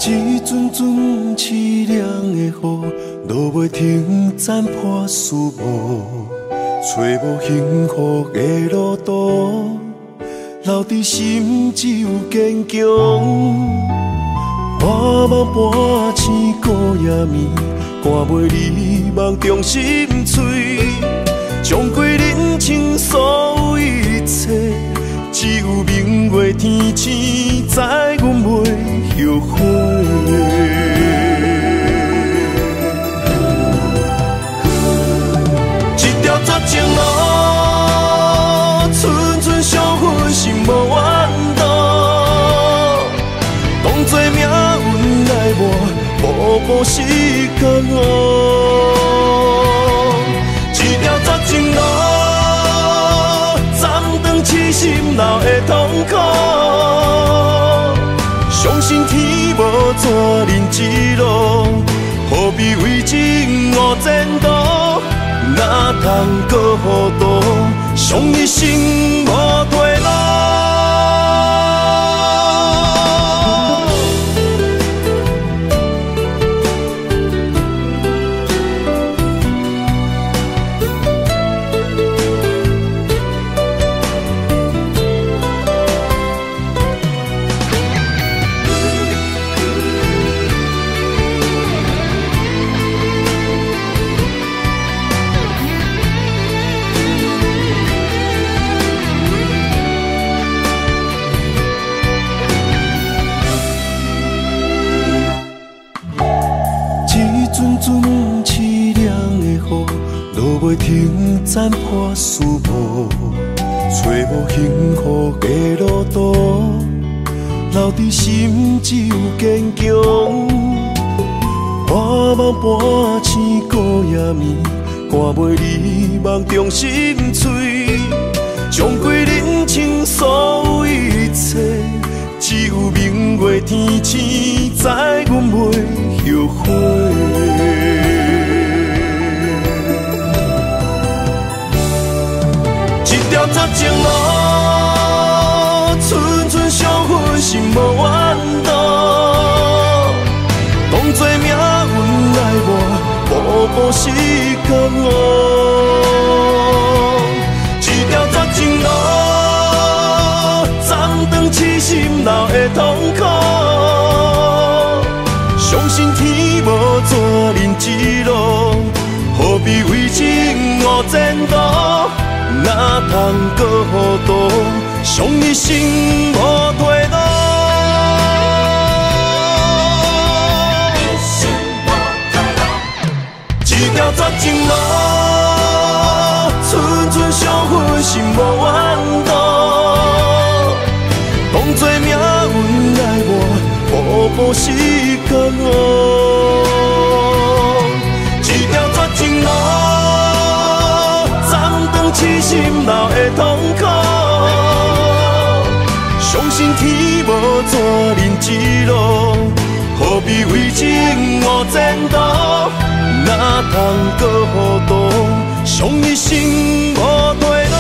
一阵阵凄凉的雨，落袂停，斩破思无，找无幸福的路途，留伫心只有坚强。半梦半醒孤夜眠，赶袂你梦中心碎，将过人生所有一切，只有明月天星知阮袂后悔。一条绝情路，寸寸伤痕心无怨妒，当作命运来磨，步步是甘愿。一条绝情路，斩断痴心闹的痛苦。相信天无绝人之路，何必为情误前途？哪通搁糊涂，伤一生无退路。凄凉的雨，落袂停，斩破思无，找无幸福的路途，留伫心只有坚强。半梦半醒孤夜眠，赶袂你梦中心碎，将过人生所有一切，只有明月天星知阮袂后悔。一条绝情路，寸寸伤痕心无怨妒，当作命运来磨，步步是甘愿。一条绝情路，斩断痴心闹的痛苦。相信天无绝人之路，何必为情误前途？哪通搁糊涂，伤一生无退路。一条绝情路，寸寸伤痕心无怨妒，当作命运来磨，步步是甘愿。一条绝情路，痴心闹的痛苦，相信天无绝人之路，何必为情误前途？哪通搁糊涂，伤一生无退路。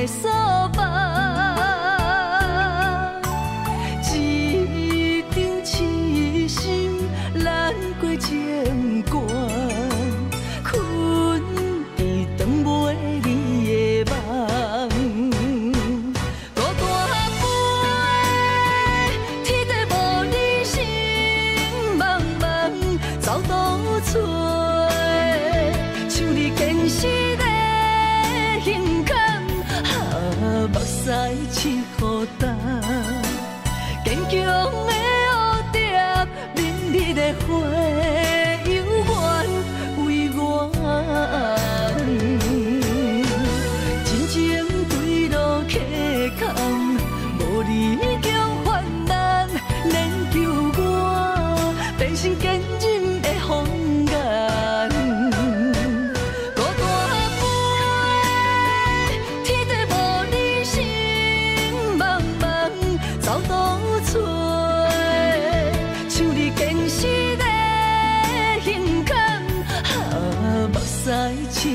的所望。一定痴心难过情关，困伫长袂离的梦。孤单飞，天地无你心茫茫，走倒找，像你坚实的胸坎，目屎拭予干，坚强的蝴蝶，明日的花，犹原为我。真情对路客空，无你强患难，免救我，变成坚忍的风眼。孤单飞，天地无你心茫茫，走倒找，像你坚实的胸坎，目屎拭予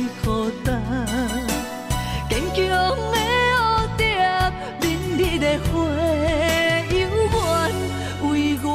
干，坚强的蝴蝶，明日的花，犹原为我。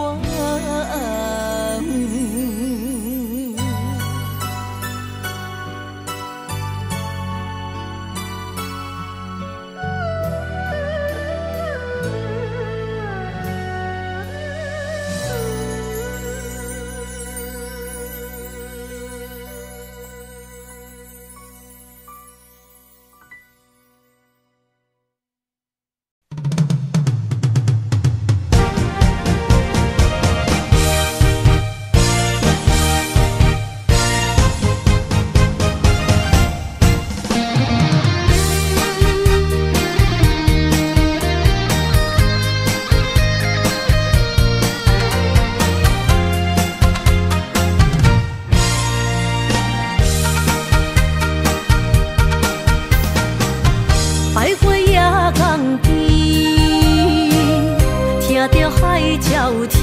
徘徊夜港边，听着海鸟啼，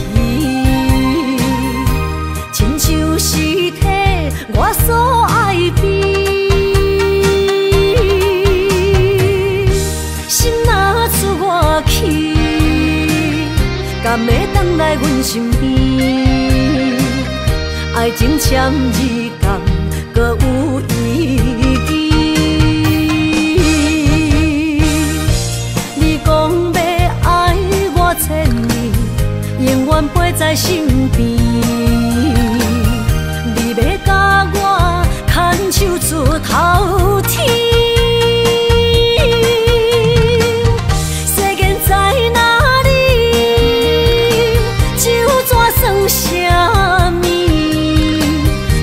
亲像是体我所爱边。心若出我去，敢会回来阮身边？爱情签字讲，搁有意义。千年，永远陪在身边。你要甲我牵手出头天，世间在哪里？就怎算啥物？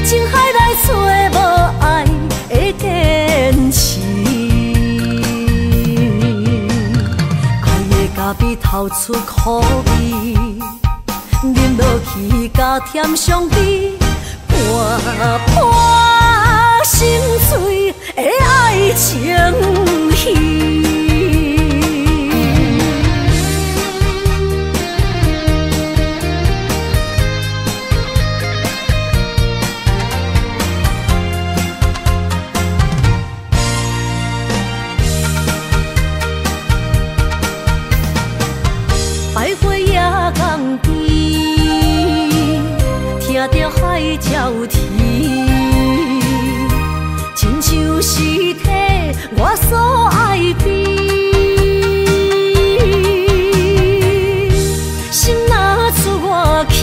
情海内找无爱的坚持。咖啡透出苦味，饮落去加添伤悲，伴伴心碎的爱情戏。徘徊夜港边，听着海鸟啼，亲像是体我所爱边。心若出我去，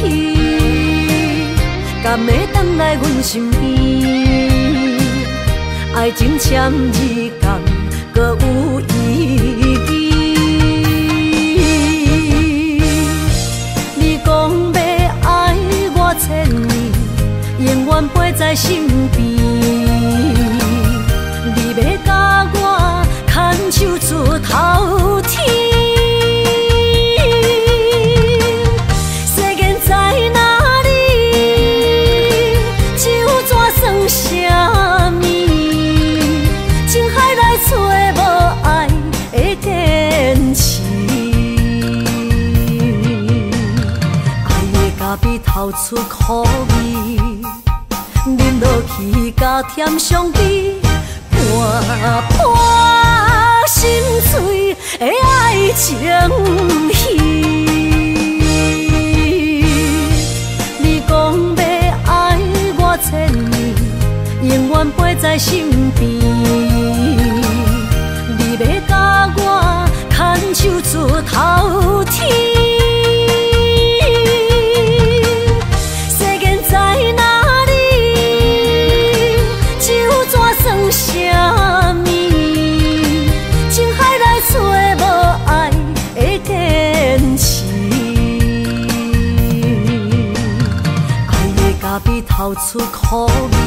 敢会回来阮身边？爱情签字讲，搁有意义。千年，永远陪在身边。你要甲我牵手出头天，世间在哪里？就怎算啥物？情海内找无爱的坚持。咖啡透出苦味，饮落去加添伤悲，伴伴心出苦味，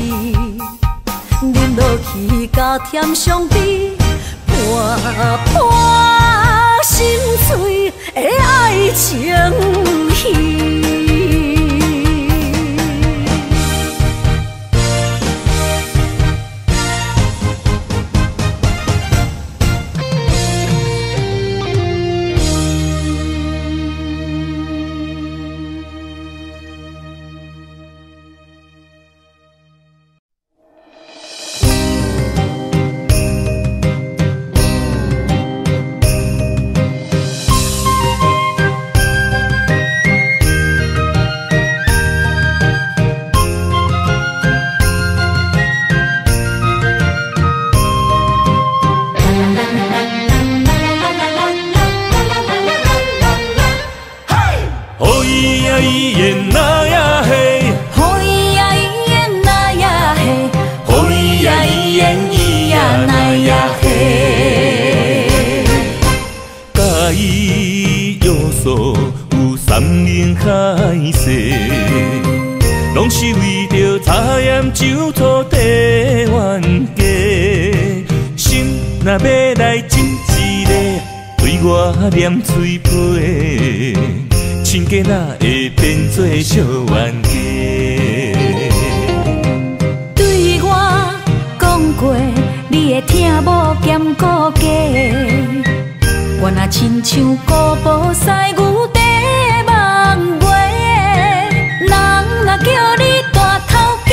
饮落去加添伤悲，破破心碎的爱情戏。拢是为着茶盐酒土地冤家，心若要来亲一个，对我念嘴皮，亲家哪会变做小冤家？对我讲过，你会听无兼顾家，我若亲像古堡西牛地梦月，人若叫你大头家，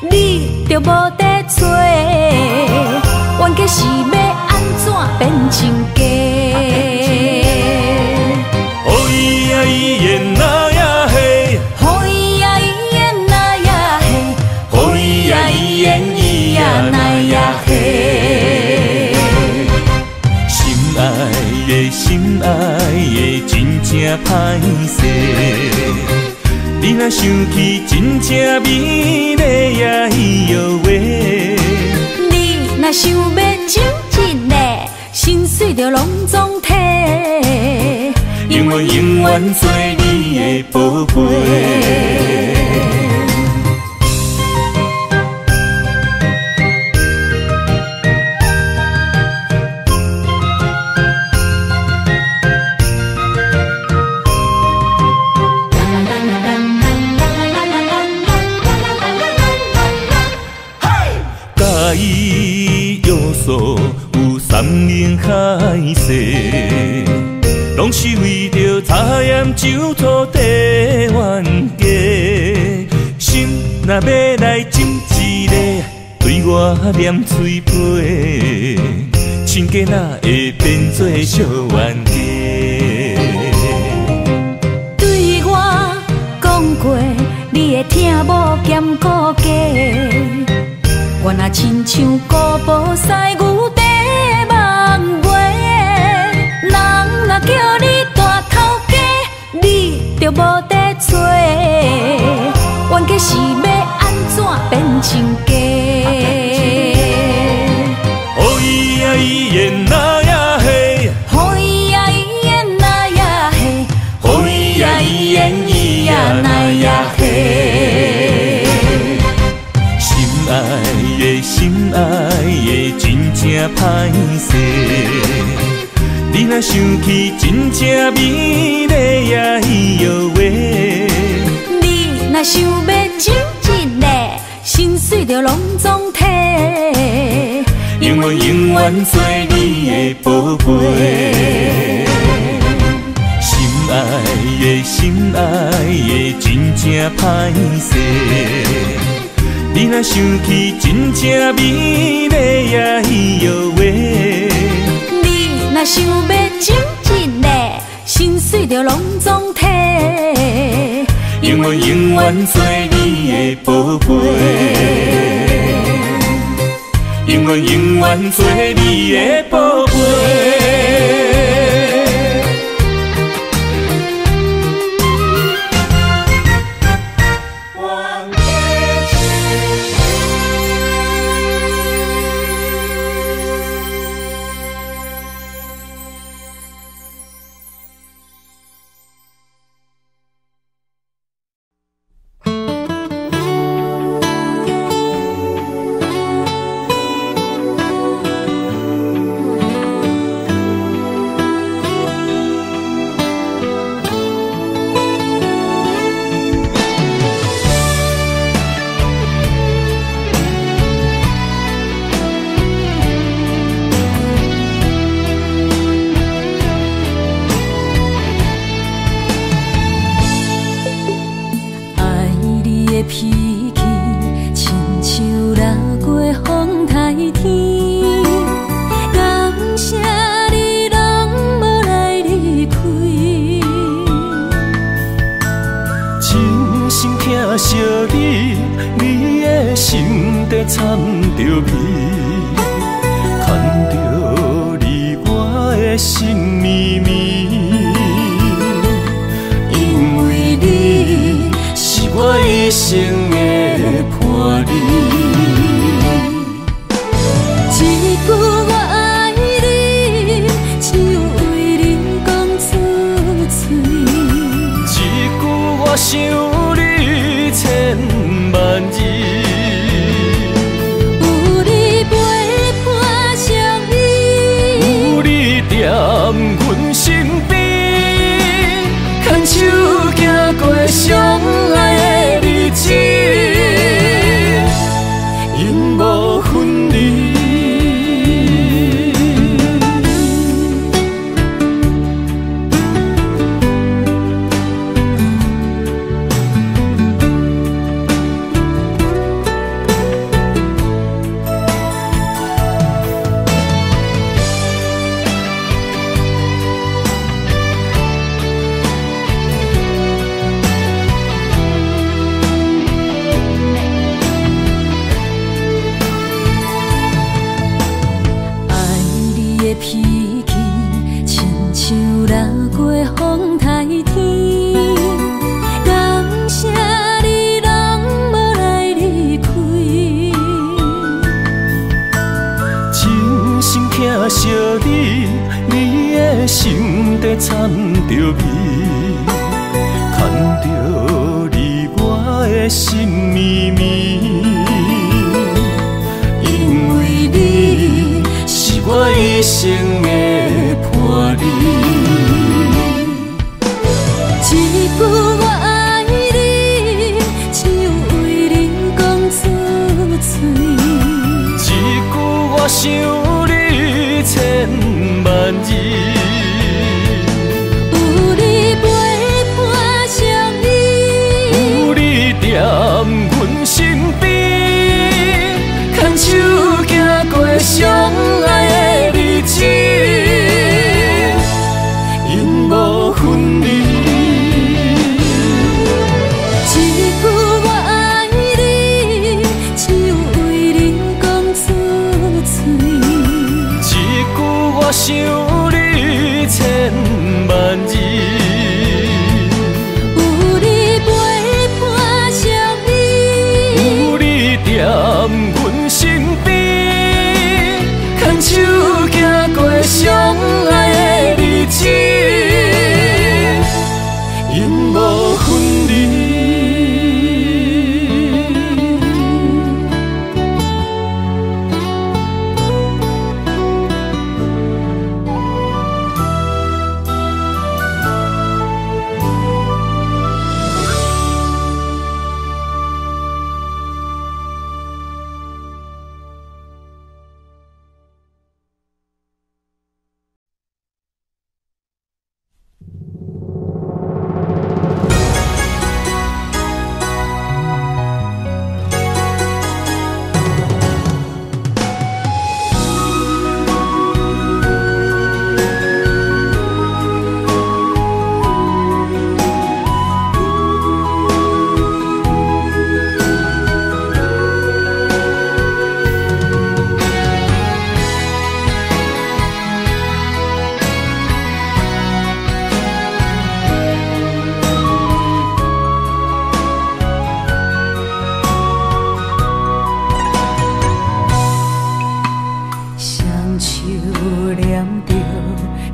你就无得找，冤家是要安怎变亲家？哦咿呀咿耶那呀嘿，哦咿呀咿耶那呀嘿，哦咿呀咿耶咿呀那呀嘿。心爱的心爱的真正歹势，你若想起真正美丽呀咿哟喂，你若想要亲一个，心碎就拢总体，永远永远做你的宝贝。介意约束有三年海誓，拢是为着茶盐酒土地冤家。心若要来亲一个，对我念嘴皮，亲家哪会变做小冤家？对我讲过，你会听无兼顾家。我若亲像古堡西牛地梦月，人若叫你大头家，你就无得找，冤家是要安怎变亲家？哦咿呀咿耶那呀嘿，哦咿呀咿耶那呀嘿，哦咿呀咿耶咿呀那呀嘿。心爱的真正歹势，你若想起真正美丽呀咿哟喂，你若想要亲一个，心碎就拢总体，永远永远做你的宝贝。心爱的真正歹势，你若想起真正美丽呀咿哟喂，你若想要亲一个，心碎就拢总体，永远永远做你的宝贝，永远永远做你的宝贝。的心绵绵，因为你是我一生的伴侣。一句我爱你，只有为你讲出嘴。一句我想你千万字。有你陪伴相依，有你踮阮身边，牵手行过相爱的日子，永无分离。脾气亲像流过风台天，感谢你拢无来离开，真心疼惜你，你的心底掺着味，牵着你我的心绵绵，因为你是我一生的伴侣。一句我爱你，只有为你讲出嘴。一句我想你千万字。有你陪伴相依，有你踮阮身边，牵手行过相爱的日子，永无分离。一句我爱你，只有为你讲出嘴。一句我想你千万字。有你陪伴相依，有你踮阮身边，牵手行过相爱的日子，永无分离。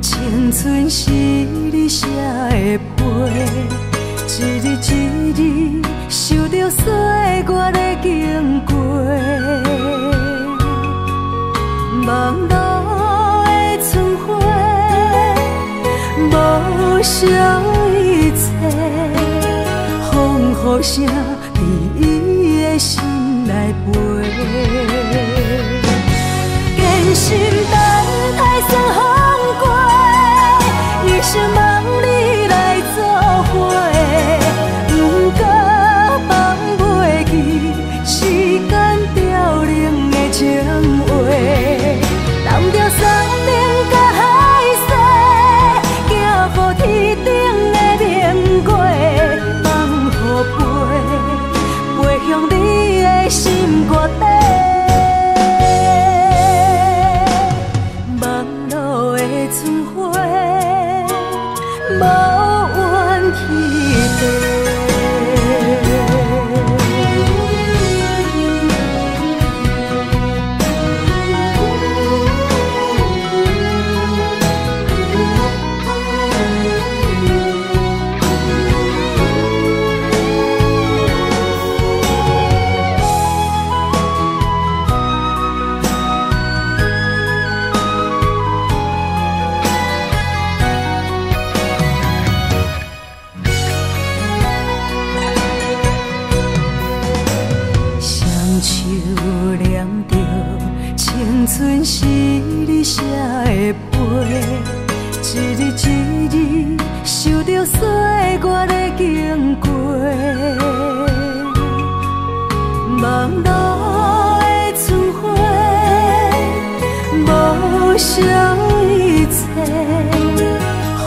青春是你写的悲，一日一日受着岁月的经过，望路的春花，无少一切，风雨声伫伊的心内飞，坚心等待霜风过。一生望你来作伙，不过放袂记时间凋零的情话，揽着山顶甲海西，行乎天顶的明月，放予飞，飞向你的心肝底。日写的碑，一日一日受着岁月的经过。望路的春花，无少一切，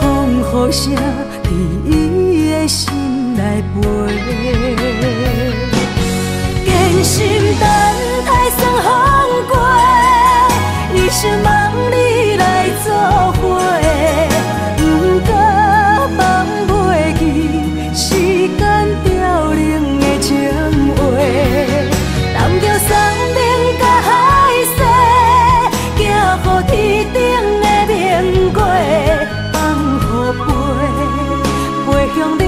风雨声伫伊的心内飞。艰辛等待霜风过，一生望你来作伙。不过放袂记时间凋零的情话，揽着山顶甲海誓，行乎天顶的明月，放乎飞向你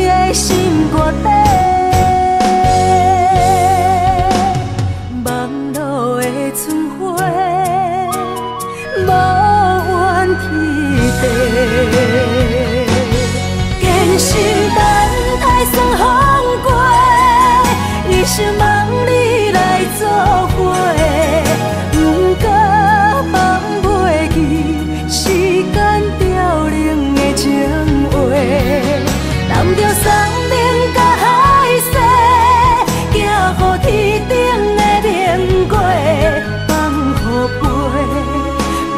的心肝底。艰辛等待霜风过，一生望你来作伙。不过放袂记时间凋零的情话，揽着山顶甲海誓，行乎天顶的明月，放乎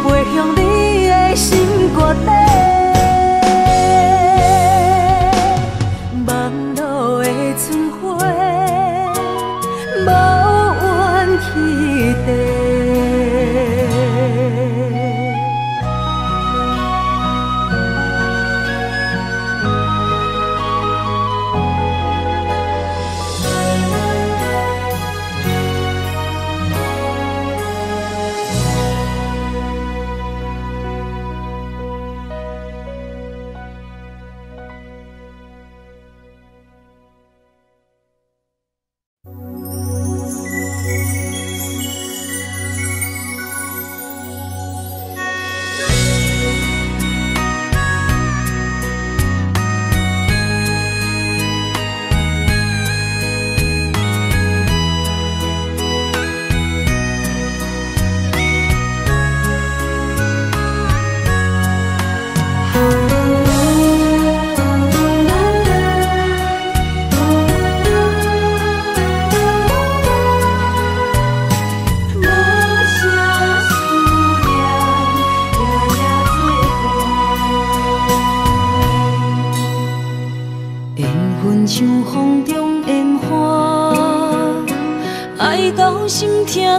飞向你的心肝底。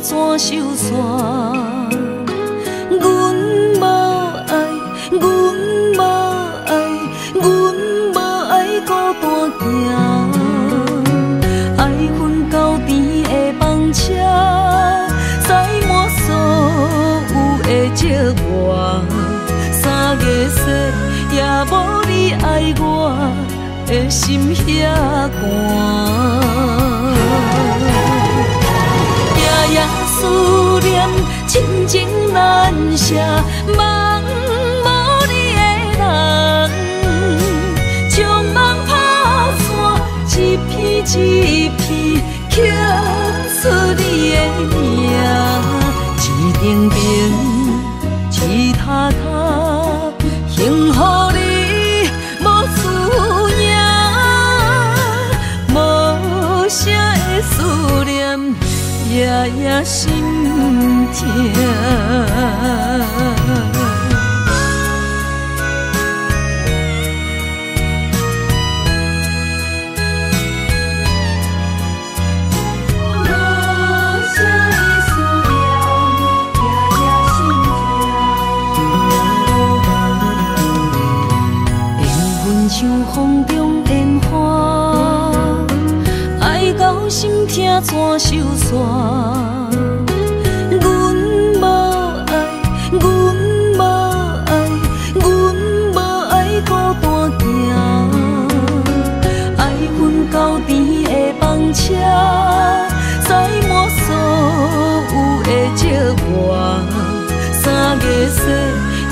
怎受散？阮无爱，阮无爱，阮无爱孤单行。爱恨交织的风车，载满所有的寂寞。三月雪也无你爱我的心遐寒。思念亲情难舍，望无你的人，将梦打散，一片一片刻出你的名，一定定，一塔塔，幸福你无思念，无声的思念。夜夜心痛，无声的思念，夜夜心痛。缘分像风中烟花，爱到心痛怎收煞？阮无爱，阮无爱，阮无爱孤单行。爱恨交织的风车，载满所有的寂寞。三月雪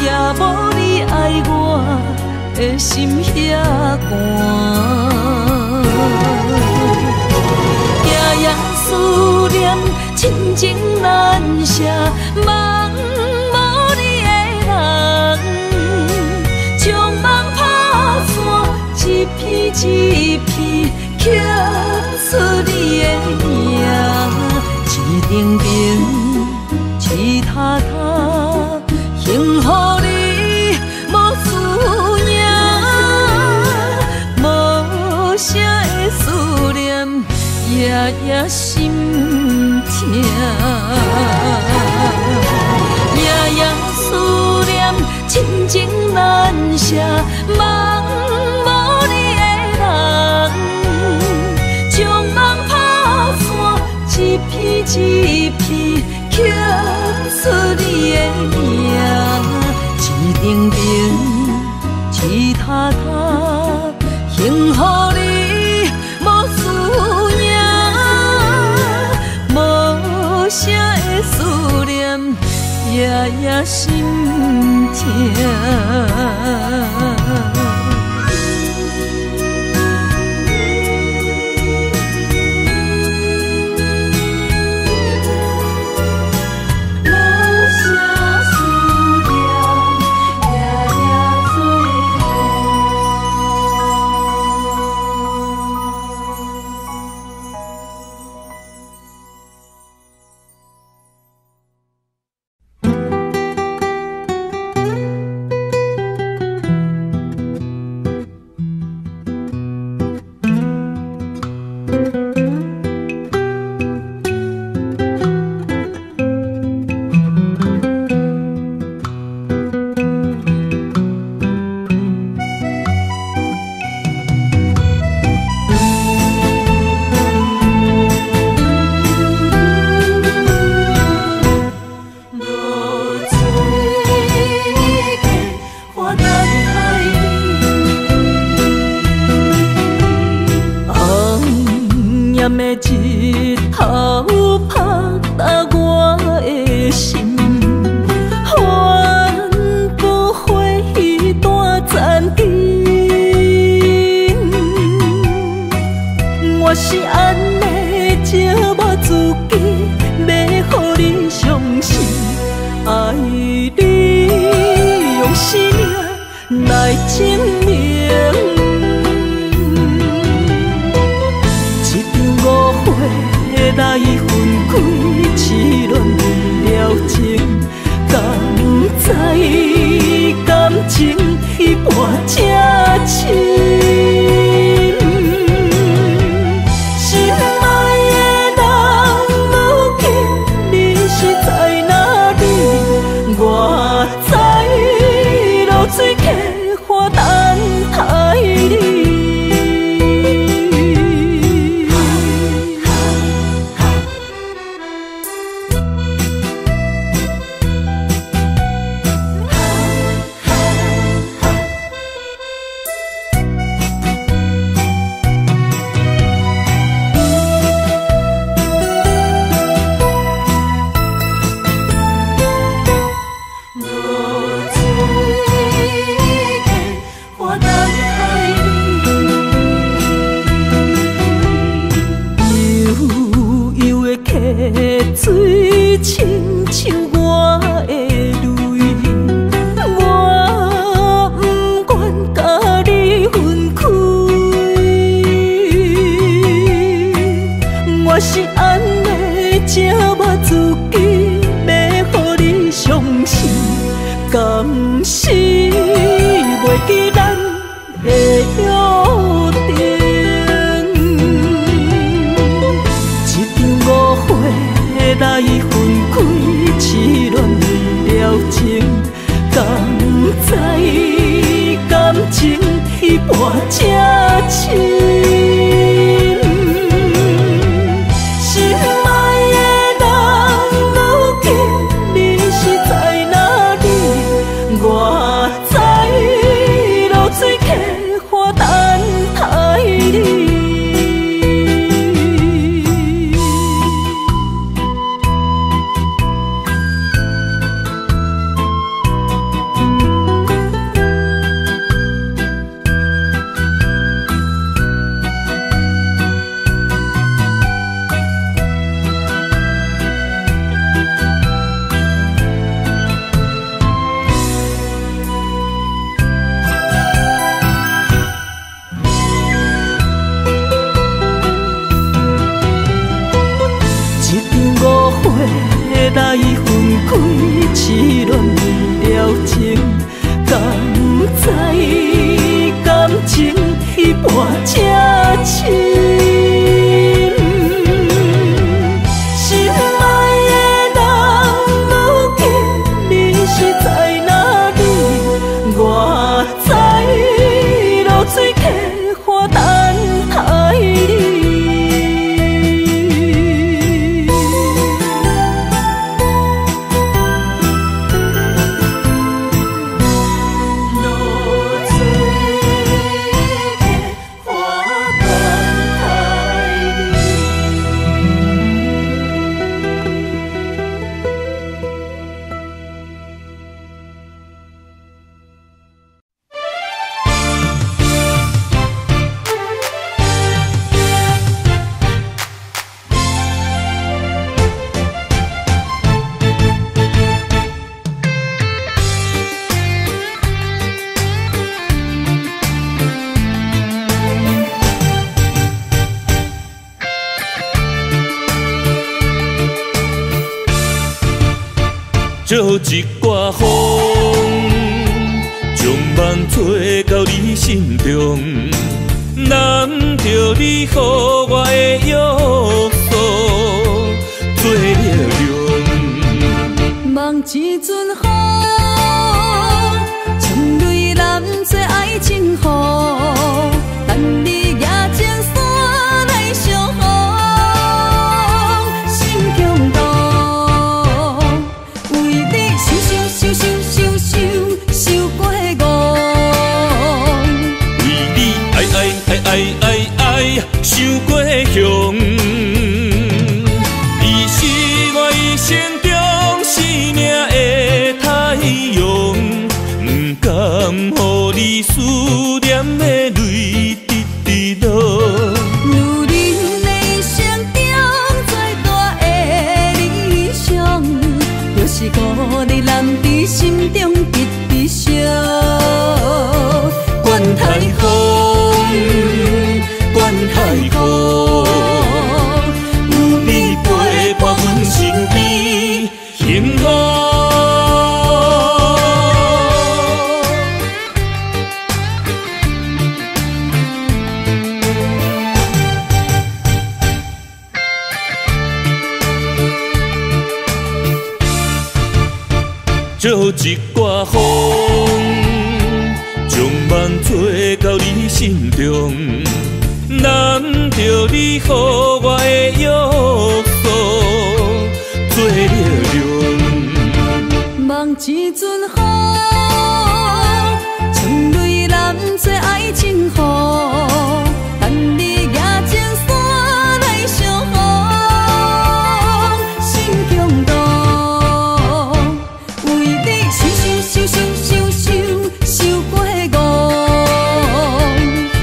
也无你爱我的心遐寒。夜夜思念，亲情难舍，望无一片刻出你的名，一定定，一塔塔，幸福你无思念，无啥的思念，夜夜心痛，夜夜思念，亲情难舍，梦无你的人，将梦打散，一片一片刻出你的名，一定定，一塔塔，幸福你无思念，无啥的思念，夜夜心痛。借一挂风，将梦做到你心中，难着你予我的约束做了用。梦一阵风，将泪染做爱情雨，等你夜情山来相逢，心中动，为你想过误，为你爱想过凶，你是我一生中生命的太阳，不甘予你思念的泪直落。如恁的心中最大的理想，就是孤日男伫心中直烧。管太风，管太雨，有你陪伴阮身边，幸福。借一挂风，将梦做到你心中，难着你予我的约束做了用。梦一阵风，将泪染做爱情雨，等你夜情山来相逢，心中动，为你想过误，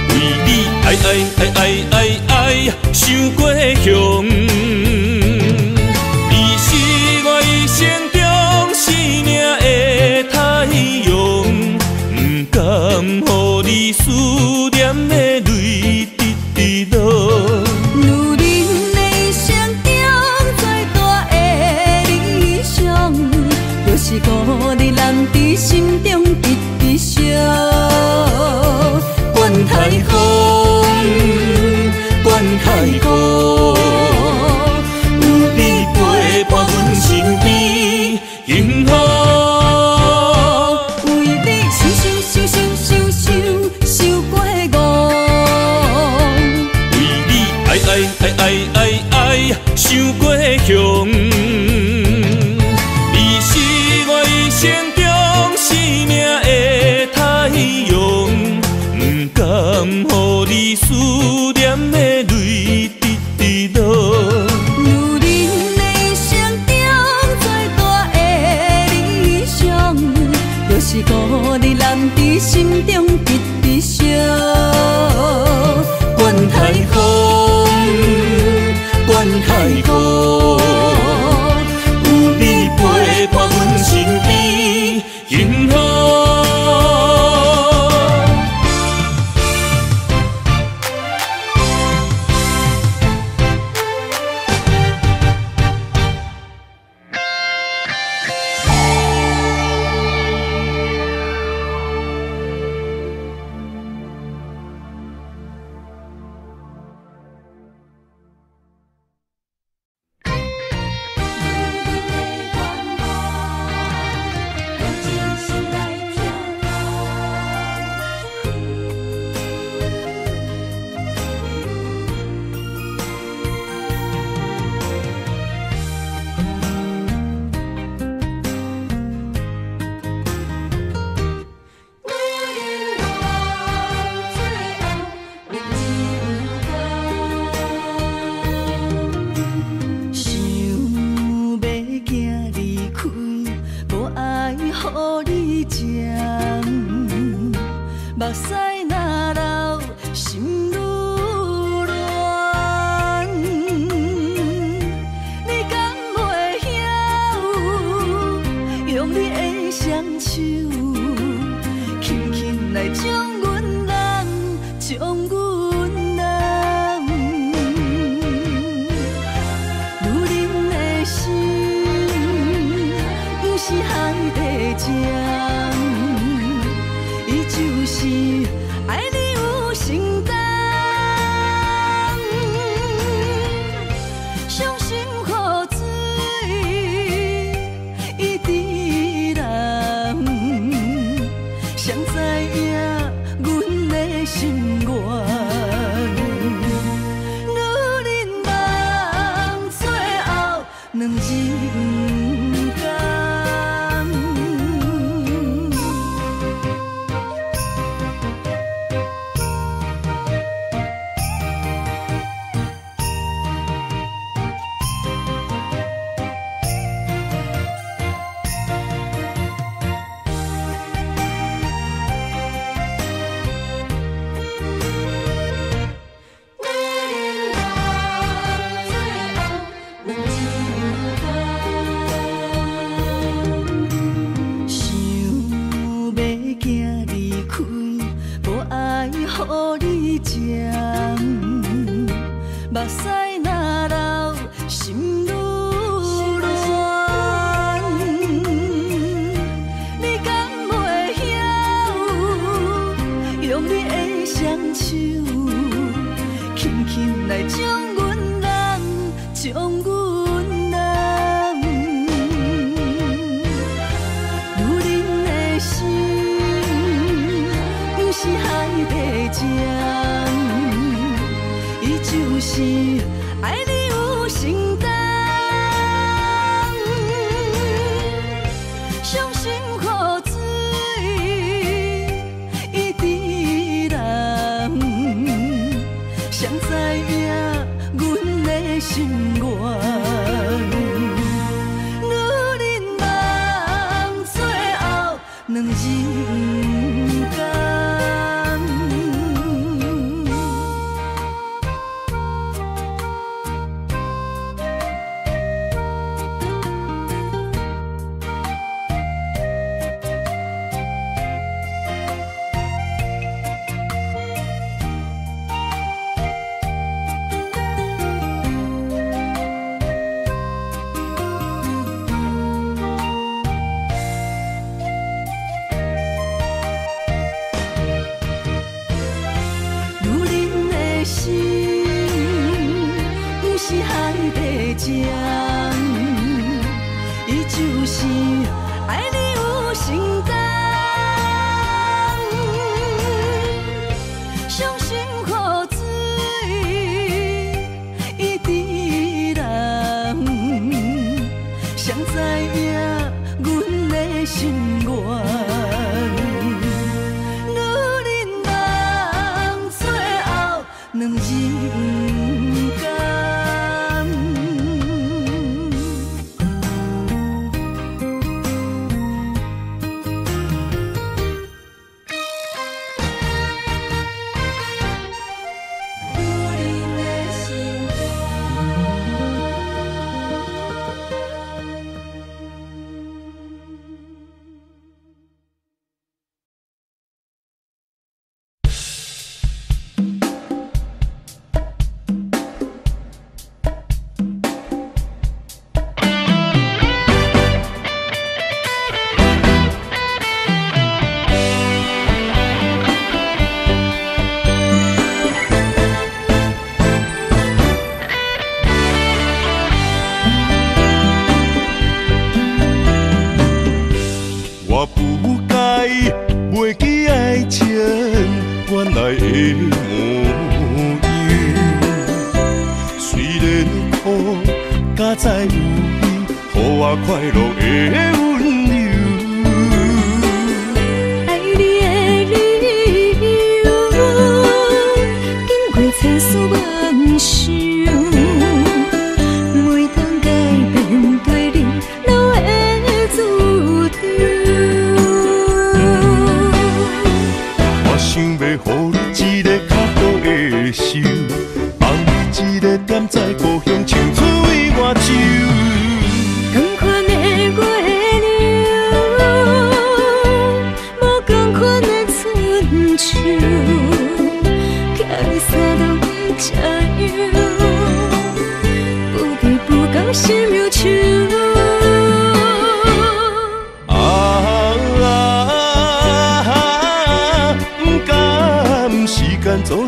为你爱想过凶，你是我一生中生命的太阳，不甘予你思念的泪直落。如恁的心中最大的理想，就是孤日男伫心中直烧。管太风，管太雨，有你陪伴阮身边，幸福。为你想过误，为你爱想过凶，你是我一生中生命的太阳，不甘予你思念的泪直落。如恁的心中最大的理想，就是孤日男伫心中直烧。管太风，管太雨，有你陪伴阮身边，幸福。目屎若流，心愈乱。你敢袂晓用你的双手，轻轻来将阮人，将阮人，如恁的心，不是地情，伊就是爱你有承担。伤心雨水，伊伫人，谁知影阮的心愿？女人梦，最后两人甘。予你食，目屎若流，心愈乱。你敢袂晓，用你的双手，轻轻来将阮人，将阮人，女人的心，不是海底针，伊就是爱你有承担。伤心雨水，伊伫人，谁知影阮的心愿？女人梦，最后两人甘。是海底针，伊就是爱你有承担。伤心雨水，伊伫人，谁知影阮的心愿？女人梦，最后两人甘。我不该袂记爱情原来的模样，虽然苦，加在有你，予我快乐的温柔。爱你的理由，经过千丝万绪，袂当改变对你留的注定。想要予你一个较好的手，放你一个点在故乡，青春为我手。同款的月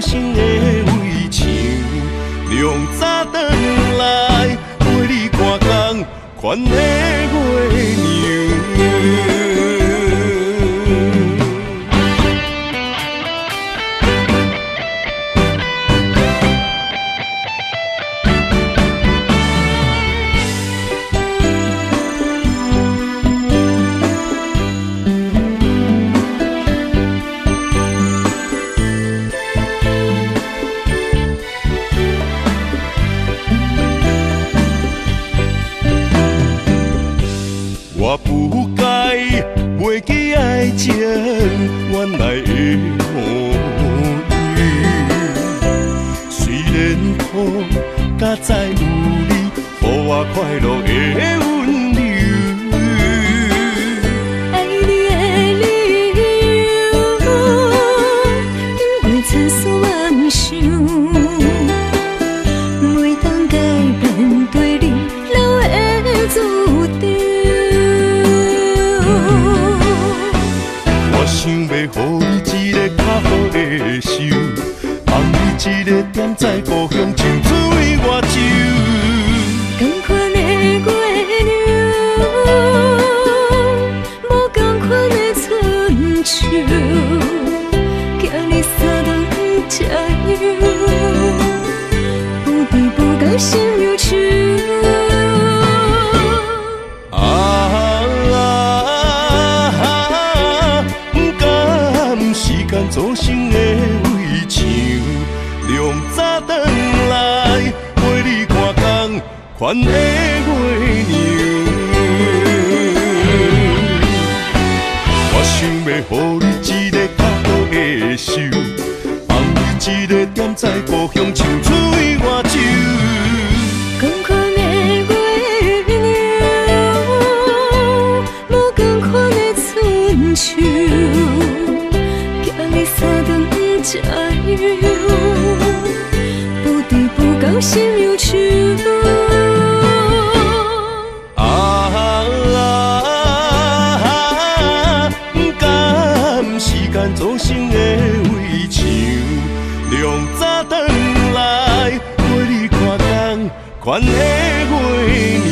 心的围墙，凉早转来陪你看工，款的月娘。我不该袂记爱情原来的模样，虽然苦，甲再有你，予我快乐的温柔。爱你的理由，因为参数妄想，每当改变对你留的注定。想要予你一个较好的手，放你一个踮在故乡，青水外洲。同款的月亮，无同款的春秋，惊你三顿吃药，不知不觉心忧愁。做成的围墙，凉早转来陪你看工，款的月娘。我想要予你一个较好的手，放你一个踮在故乡，青水外洲。同款的月亮，无同款的春秋。三顿吃药，不知不觉心忧愁。甘时间造成的围墙，凉早转来陪你看工，款的月娘。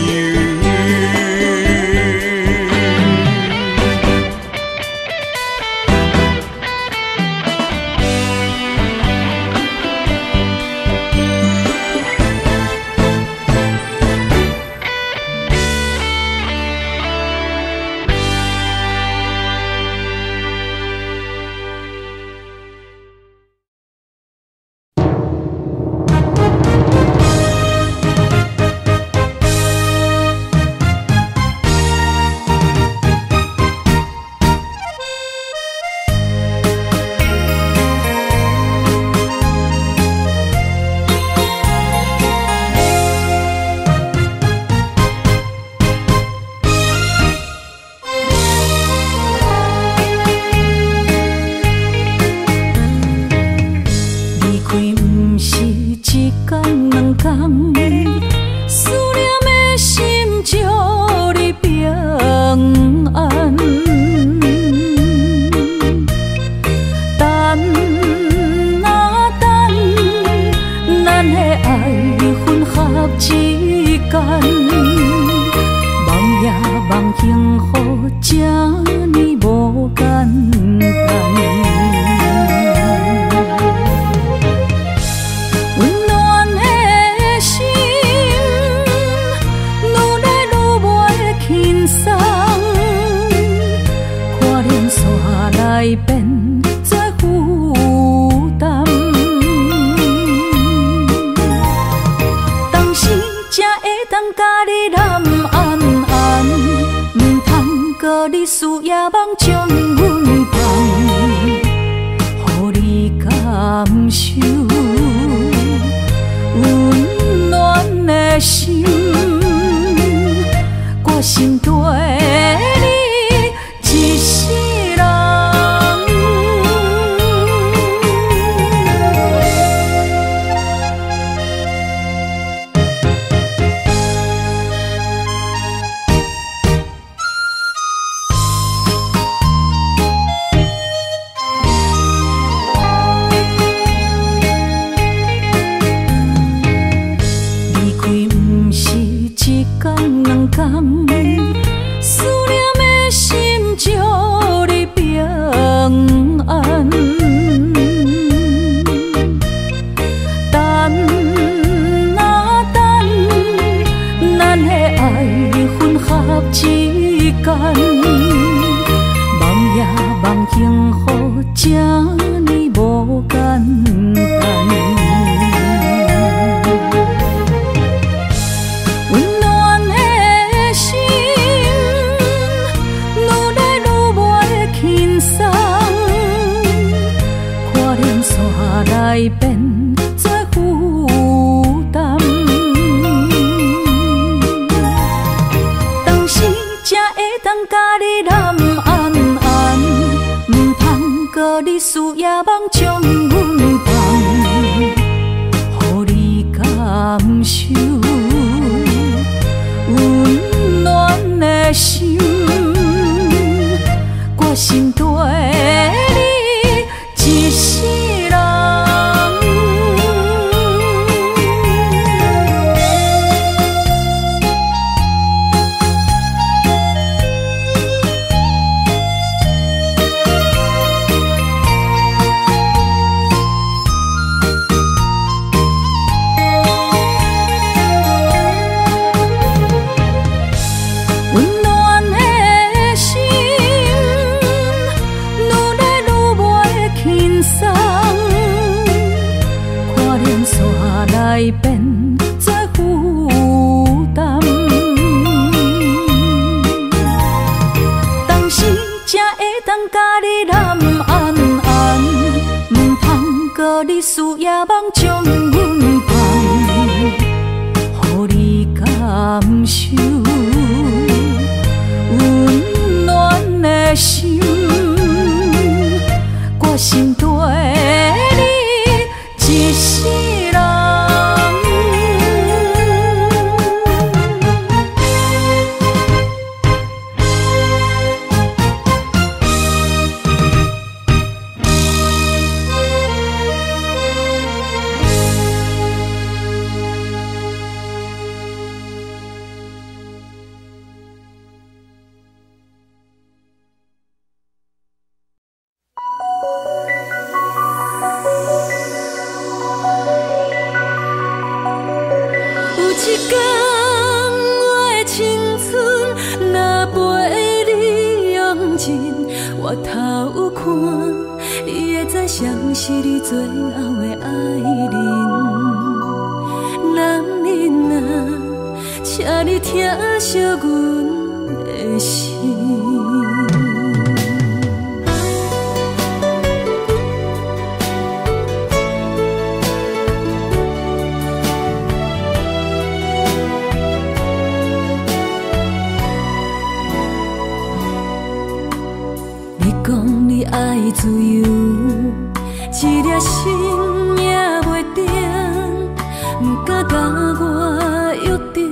这呢无简单。温暖的心，愈来愈无的轻松，看连线来变做负担。当时才会当甲你揽安安，唔通搁你思夜梦将阮放，予你感受温暖的心，我心对你一世人。来变做负担，当时才会当甲你揽安安，唔通搁你思夜梦将阮放，予你感受温暖的心，我心对你一世人。我偷看，伊会知谁是你最后的爱人。男人啊，请你疼惜阮的心。爱自由，一粒心命袂定，不敢甲我约定，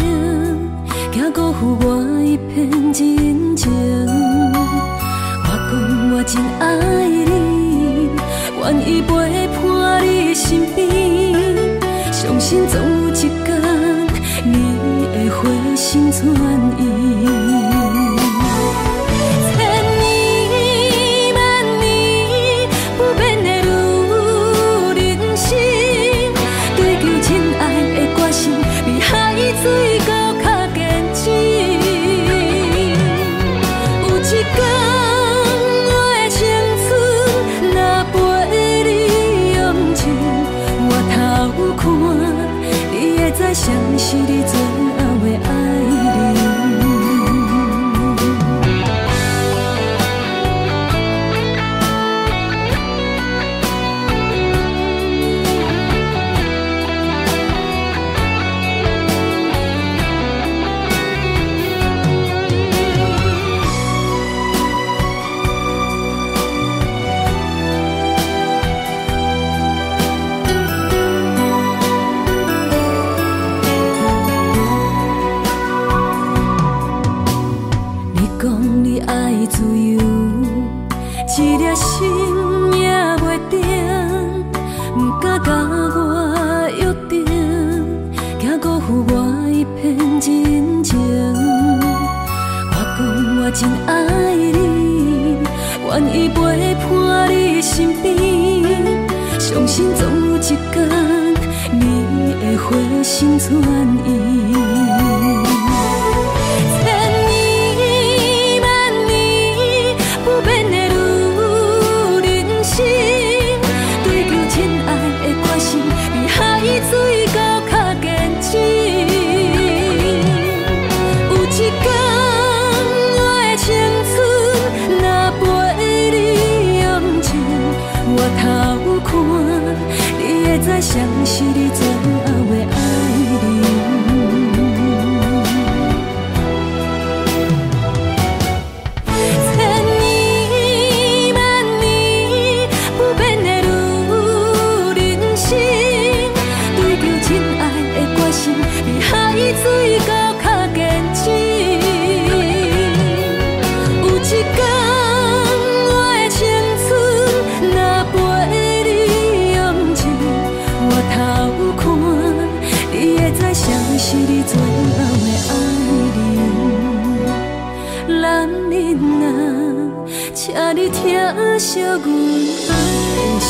惊辜负我一片真情。我讲我真爱你，愿意陪伴你身边，相信总有一天你会回心转意。水到较坚持，有一天我的青春若陪你用尽，我偷看，你会知谁是你最后的爱人。自由，一粒心命袂定，不敢甲我约定，惊辜负我一片真情。我讲我真爱你，愿意陪伴你身边，相信总有一天你会回心转意。千年万年不变的女人心，知谁是你最后的爱人。是你最后的爱人，男人啊，请你疼惜阮的心。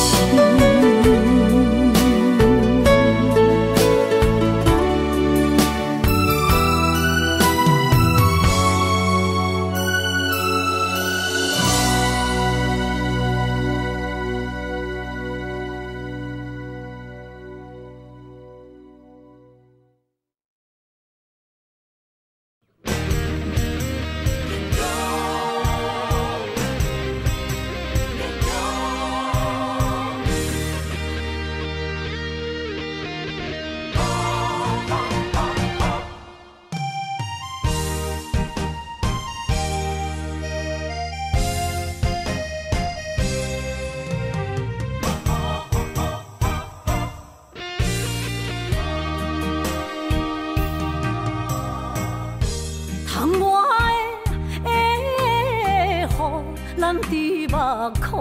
咱伫目眶，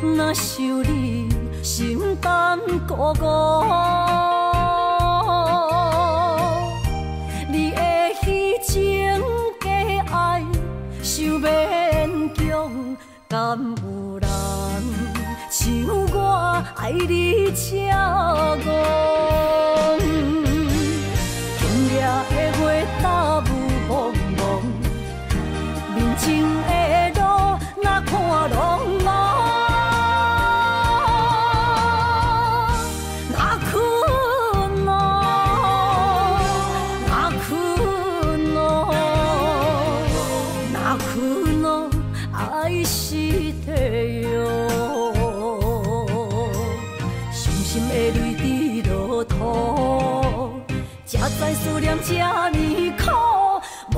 若想你心肝孤孤，你的虚情假爱想勉强，敢有人像我爱你这戆？今夜的月打雾蒙蒙。面前的路，哪看拢无，哪困咯，哪困咯，哪困咯，爱是地哟。伤心的泪滴落土，才知思念这呢苦，无。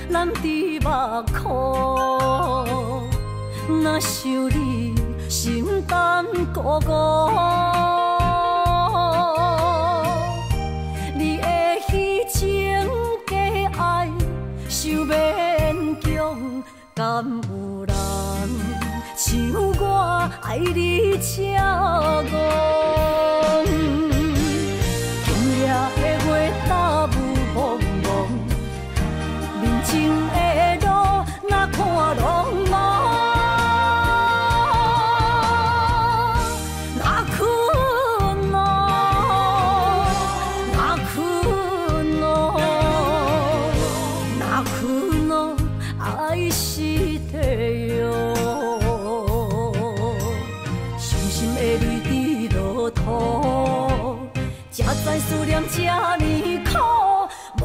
咱伫目眶，若想你心肝孤孤，你的虚情假爱想勉强，敢有人像我爱你这戆？今夜的月打雾蒙蒙。面前的路，哪看拢无，哪困咯，哪困咯，哪困咯，爱是地哟。伤心的泪滴落土，才知思念这呢苦，无。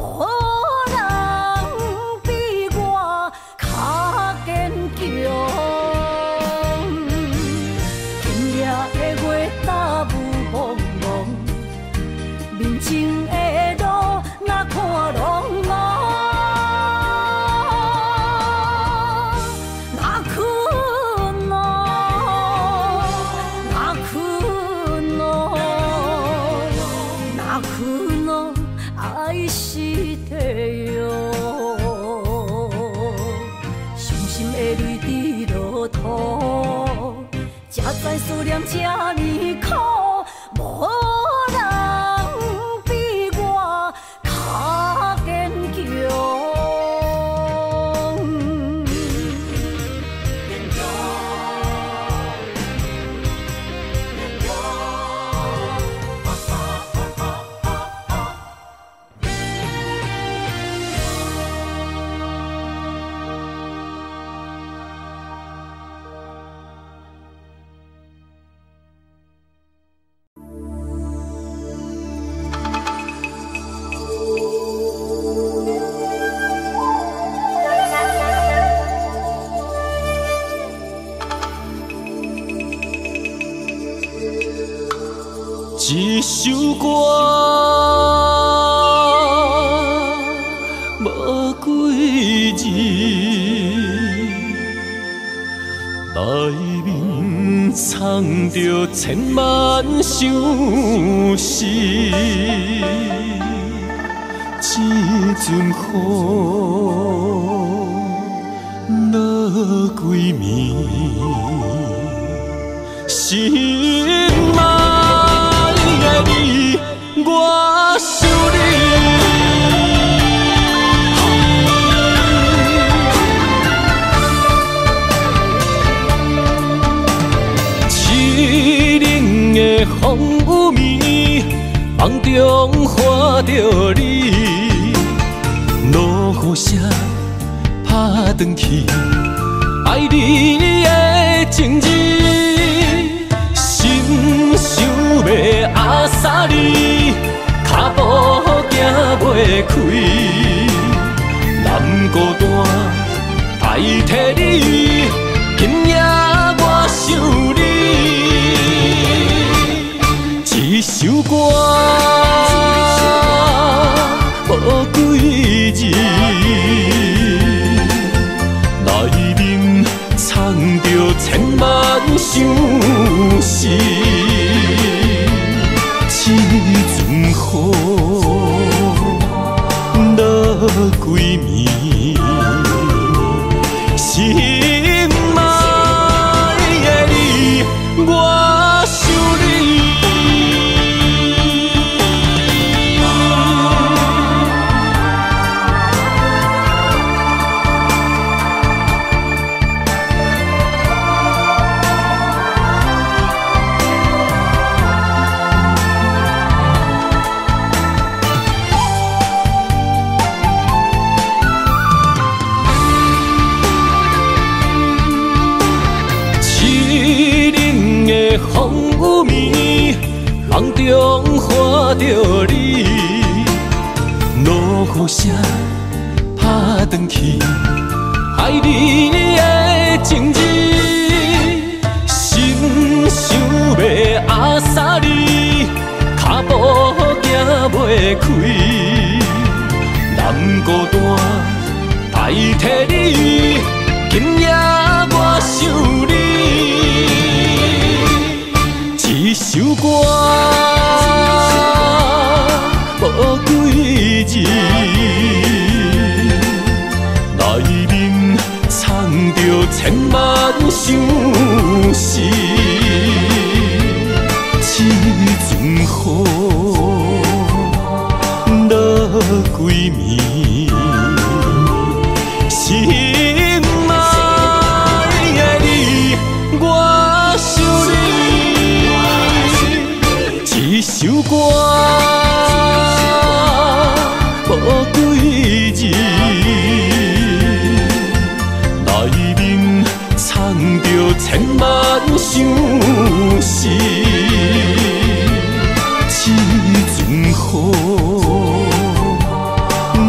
面前的路，哪看拢无，哪困咯，哪困咯，哪困咯，爱是地哟。伤心的泪滴落土，才知思念这呢苦，无。一首歌无几字，内面藏着千万相思。一阵雨落几暝，心爱的你，我想你。凄冷的风雨暝，梦中看着你。落雨声打转去，爱你的情字，心想要压煞你，脚步行袂开，难孤单代替你，今夜我想你，一首歌。无几字，内面藏着千万相思。一阵雨落几暝，心爱的你，我想你。风雨暝，梦中看着你，落雨声打转去，爱你的情字，心想要压煞你，脚步行袂开，难孤单代替你，今夜我想你。一首歌无几字，内面藏着千万相思。一阵雨落几暝，心爱的你，我想你。一首歌无几字，内面藏着千万相思。一阵雨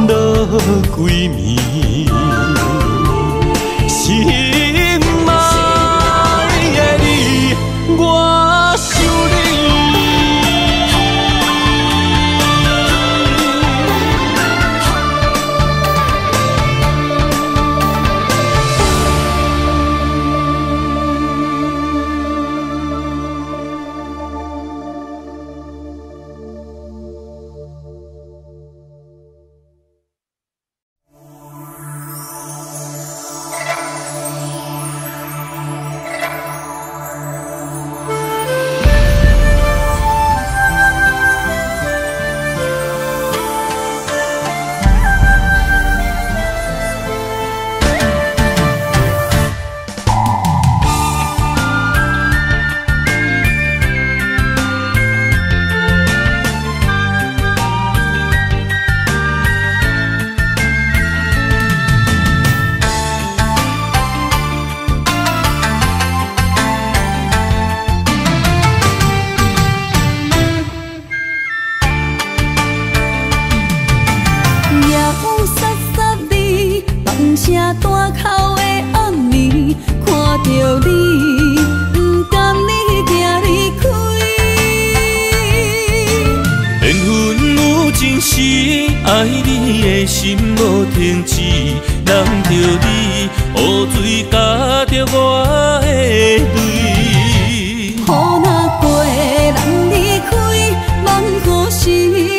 落几暝，心爱的你，我想你。是爱你的心无停止，难着你雨水加着我的泪。雨若过，人离开，望雨时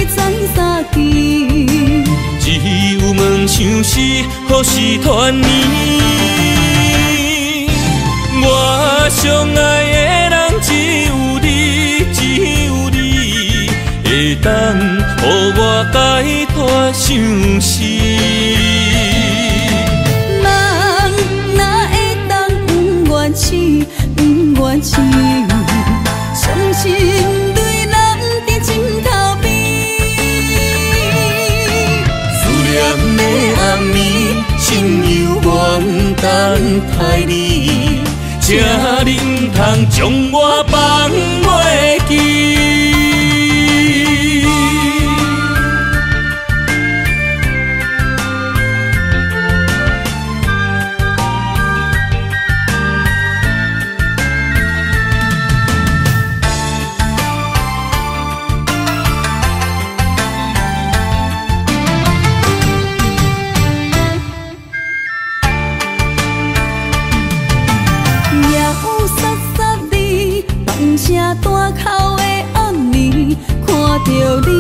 知三支。只有梦想是，予是团圆。我相爱的人只有你，只有你，会当予我解脱相思。人哪会当不愿痴，不愿痴？伤心对人伫枕头边，思念的暗暝，心犹原等待你。请你唔通将我放袂记。声大口的暗暝，看着你，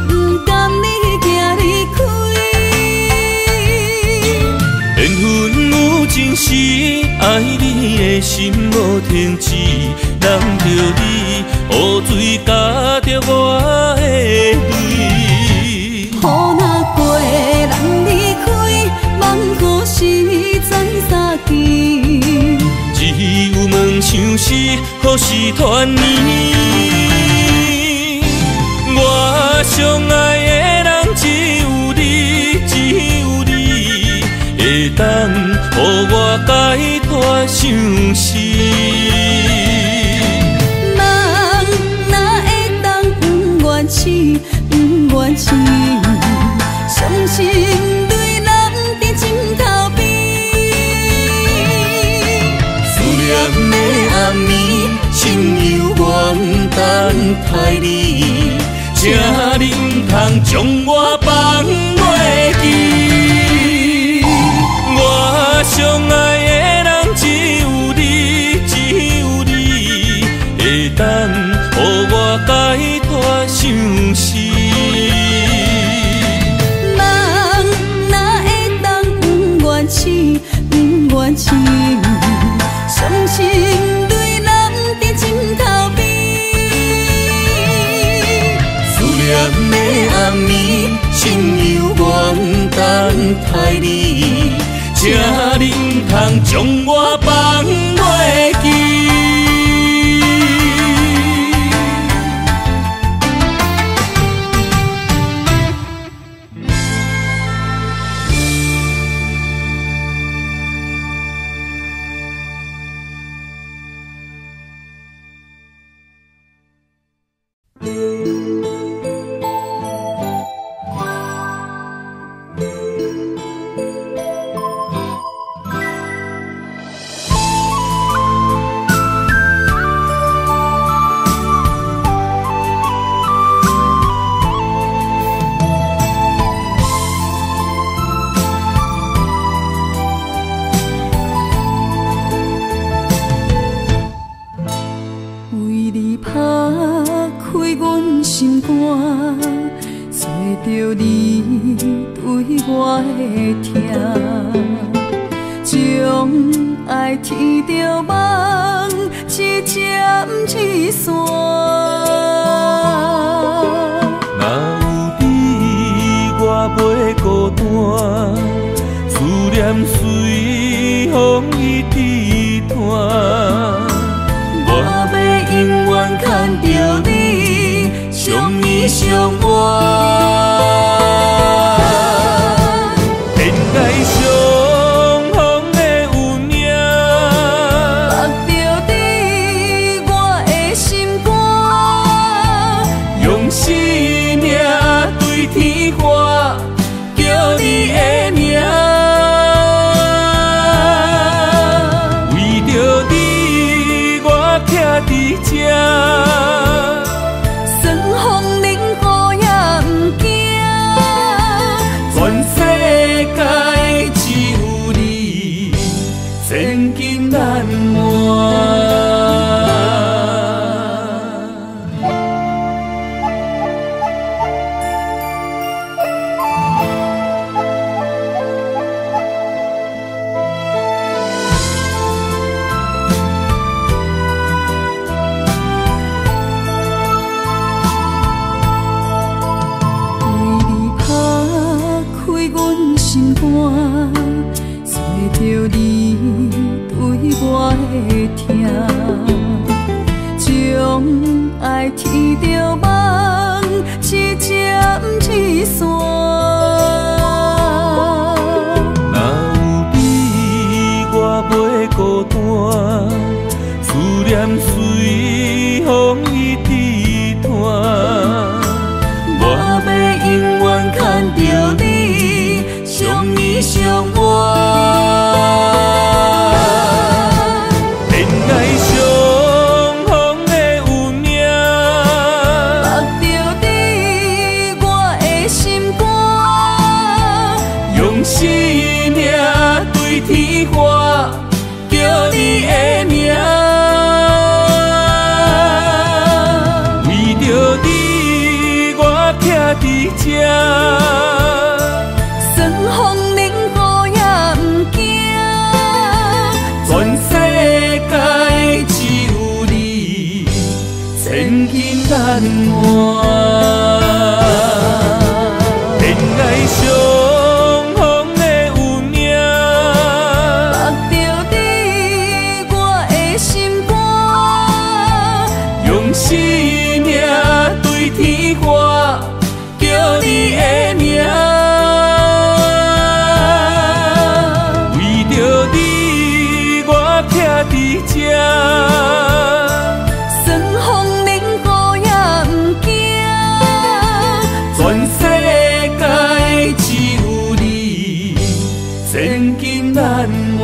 不甘你行离开。缘分有情时，爱你的心无停止，难着你雨水加着我的泪。雨若过，人离开，望雨时知三支。只有梦想是，予是团圆。我相爱的人只有你，只有你，会当予我解脱相思。人哪会当不愿痴，不愿痴？伤心对人伫枕头边。思念的暗暝，心犹原等待你。请你唔通将我放袂记。我相爱的人只有你，只有你，会当予我解脱相思。人哪会当不愿痴，不愿痴？伤心对人伫枕头边。思念的暗暝，心犹原等待你。请你唔通将我放袂记。着你对我的疼，将爱天着梦，一针一线。若有你，我袂孤单，思念随风一直传。我要永远牵着你，相依相偎。恋爱相逢的有命，目着你，我的心肝，用生命对天喊，叫你的名。为着你，我徛伫这。算风冷雨也不惊。总爱天着梦，一针一线。若有你，我袂孤单，思念随风伊织团。我要永远牵着你，相依相偎。恋爱相逢的有命，目着你，我的心肝，用生命对天花，叫你的名。为着你，我徛伫这，算风冷雨也不惊。全世界只有你，千金难换。恋爱相逢的有命，目着你，我的心肝，用生命对天花，叫你的名。为着你，我徛伫这，算风冷雨也不惊。全世界只有你，千金难换。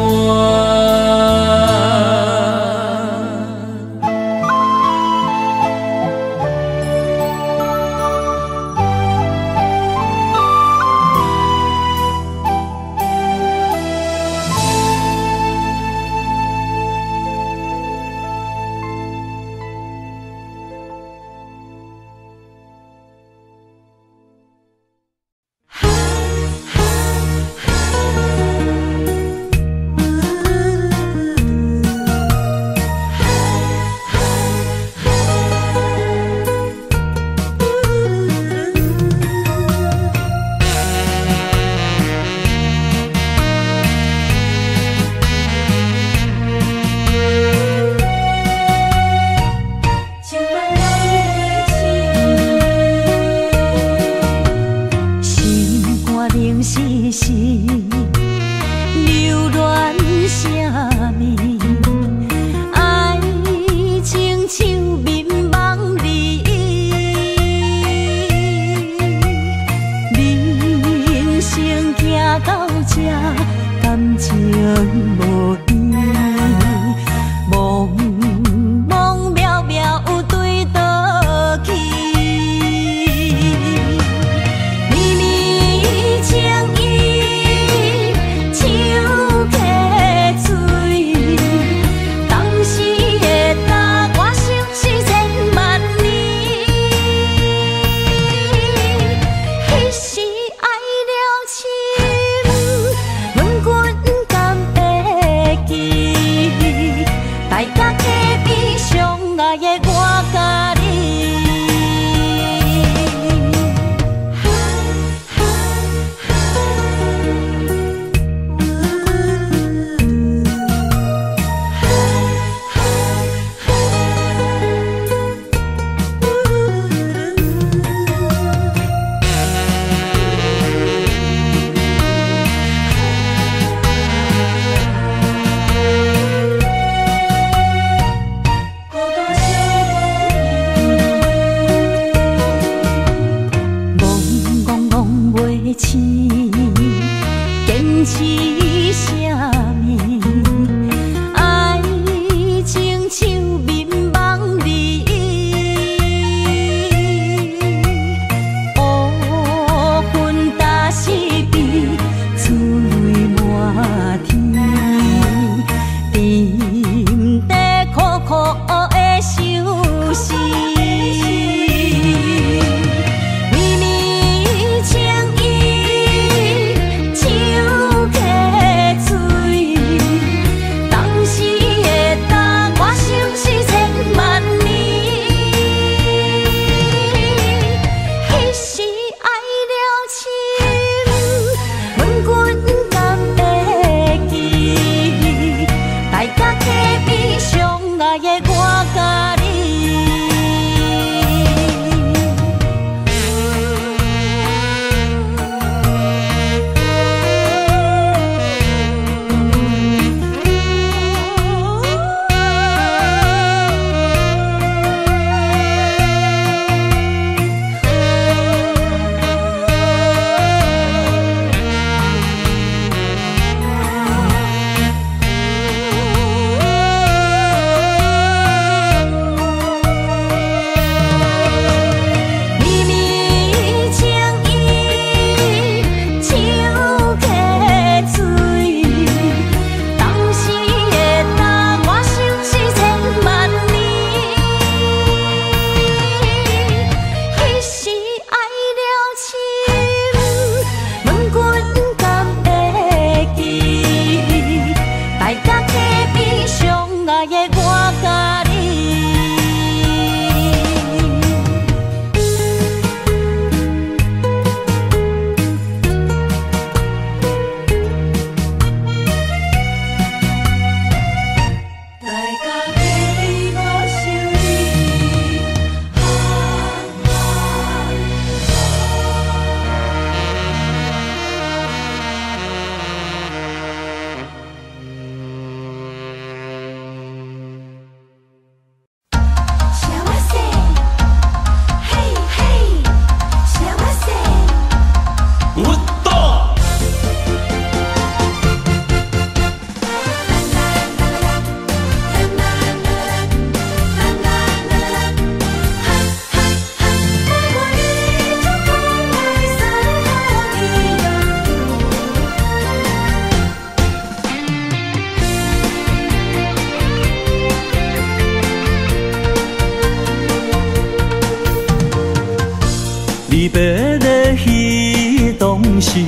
离别的彼当时，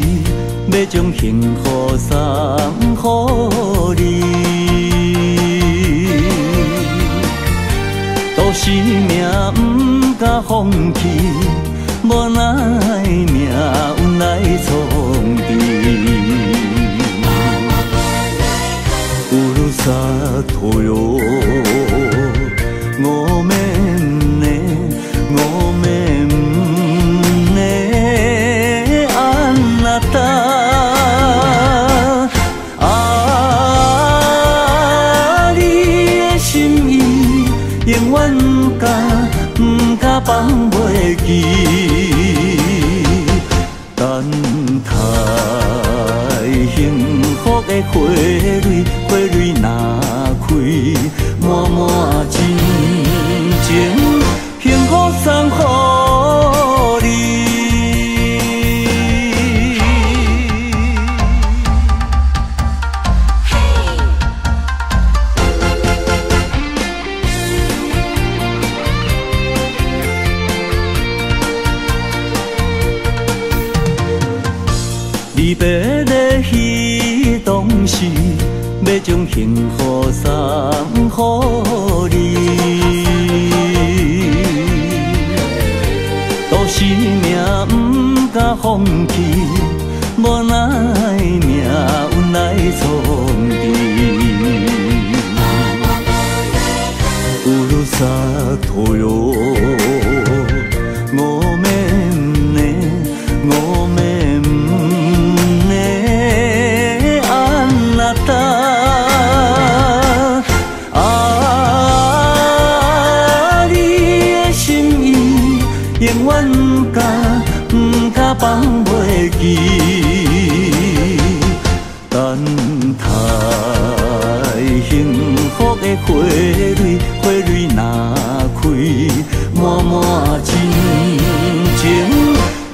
要将幸福送予你。都是命不敢放弃，无奈命运来创治。乌鲁萨托哟，我们呢，我们呢，安那达。永远甲不甲放袂记，等待幸福的花蕊，花蕊若开，满满真情，幸福送予你。离别的彼当时，要将幸福送予你。都是命不敢放弃，无奈命运来创治。乌鲁萨托哟，我们呢，我们。永远甲不甲放袂记，等待幸福的花蕊，花蕊若开，满满真情，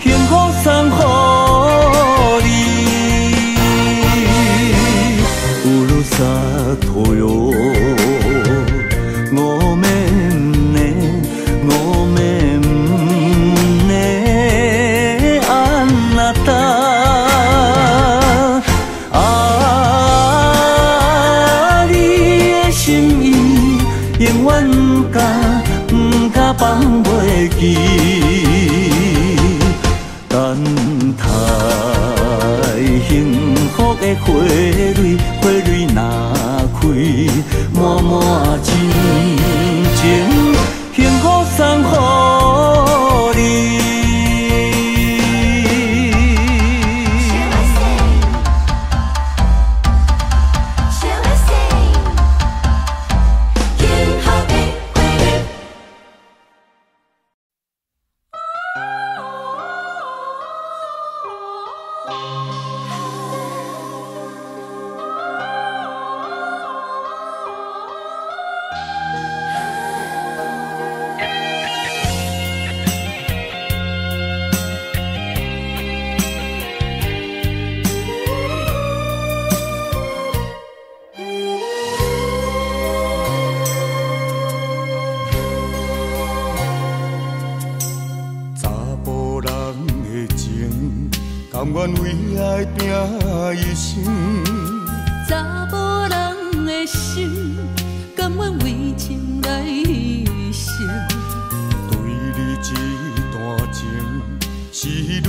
幸福送予你。乌鲁萨托哟，我们呢，我们。永远甲不甲放袂记，等待幸福的花蕊，花蕊若开，满满真情，幸福送予你。甘愿为爱拼一生，查某人的心，甘愿为情来牺牲。对你这段情，是愈久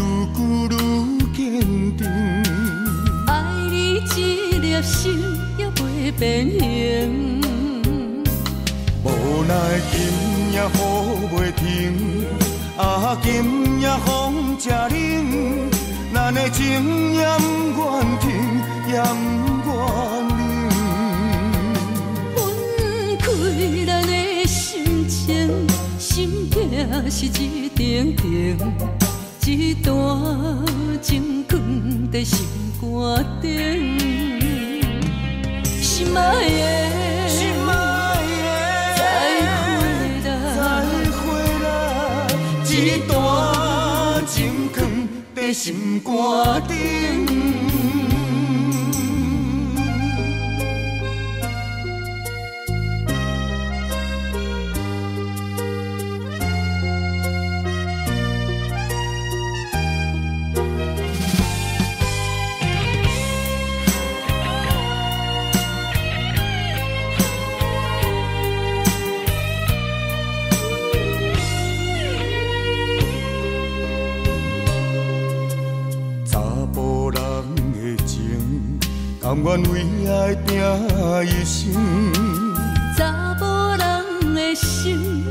愈坚定。爱你一粒心也袂变形，无奈今夜雨袂停，啊今夜风正冷。咱的情也不愿停，也不愿冷。分开咱的心情，心境是一定定，一段情藏在心肝顶。心爱的，心爱的，再回来，一段情藏在心肝顶。甘愿为爱拼一生。查某人的心，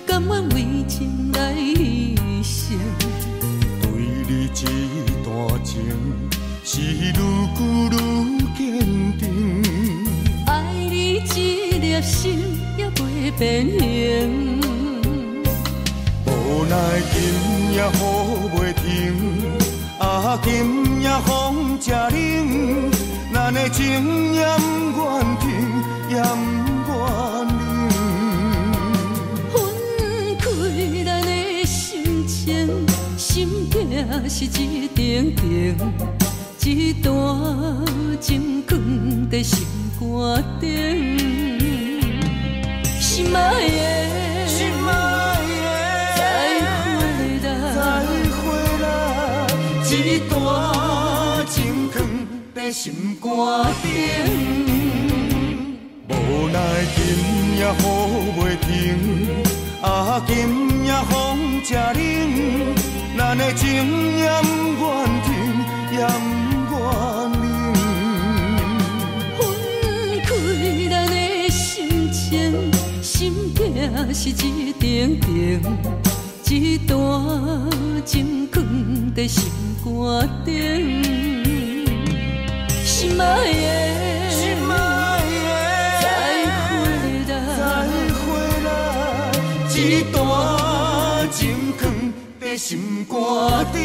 甘愿为情来牺牲。对你这段情，是愈久愈坚定。爱你这粒心也袂变形。无奈今夜雨袂停，啊，今夜风正冷，咱的情也不愿停，也不愿冷。分开咱的心情，心境是一定定，一段情藏在心肝顶。心爱的，心爱的，再回来，一段情藏在心肝顶。无奈今夜雨袂停，啊，今夜风正冷，咱的情也不愿停，也不愿冷。分开咱的心情，心境是一定定，一段情藏在心肝顶。心爱的，心爱的，再回来，一段情藏在心肝顶。